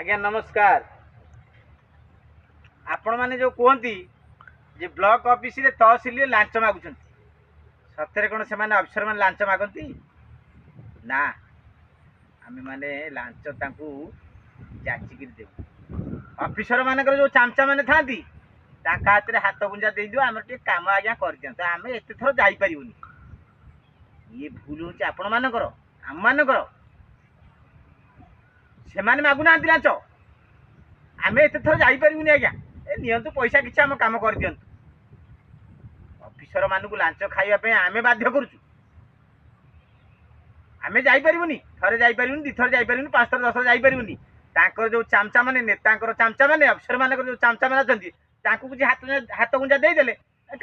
आज्ञा नमस्कार। आपण मैंने जो कहती जे ब्लॉक ऑफिस रे तहसिल लांच मागुं सतरे कौन से अफिसर मैंने लांच मागती ना आम मैंने लांच जाचिक देव अफिसर मान जो चामचा मैंने था हाथ में हाथ गुंजा दे दिव आम कम आज्ञा कर दिखाँ आम एत थर जापरूनी ये भूल हूँ आपण मानकर आम मानकर से मागुना लांच आम एत थर जापरूनी आज्ञा नियंतु पैसा किसी आम कम कर दिंतु अफिसर मानक लांच खाइबा आम बाध्य करुचु आम जापरूनी थे जापरूनी दी थर जापरूनी 5 थर 10 थर जापरूनी जो चामचा मैंने नेता चामचा मैंने अफिसर मान जो चामचा मैंने अच्छा किसी हाथ गुंजा देदेले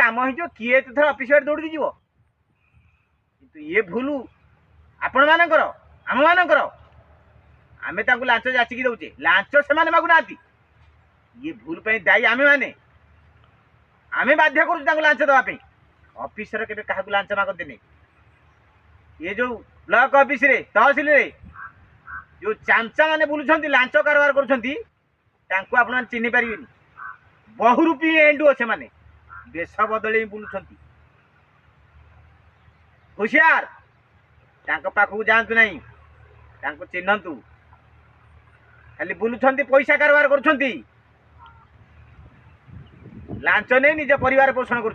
कम हो किए एत थर अफिस दौड़ी जीव कि ये भूल आपण मानकर आम मानकर आम लांच जाचिकी दौचे लांच से मागुना ये भूल पे दायी आमे माने आमे बाध्य करूँ लांच देवाई अफिसर के लांच मागते नहीं ये जो ब्लॉक ऑफिस रे तहसिल रे जो चामचा माने बुलुंट लांच कारबार कर चिन्ह पारे बहुरूपी एंडुओ से माने देश बदल बुलुंट हुशियार पाखक जातु ना चिन्हतु खाली बुलुंट पैसा कारबार कर लांच नहीं निज परिवार पोषण कर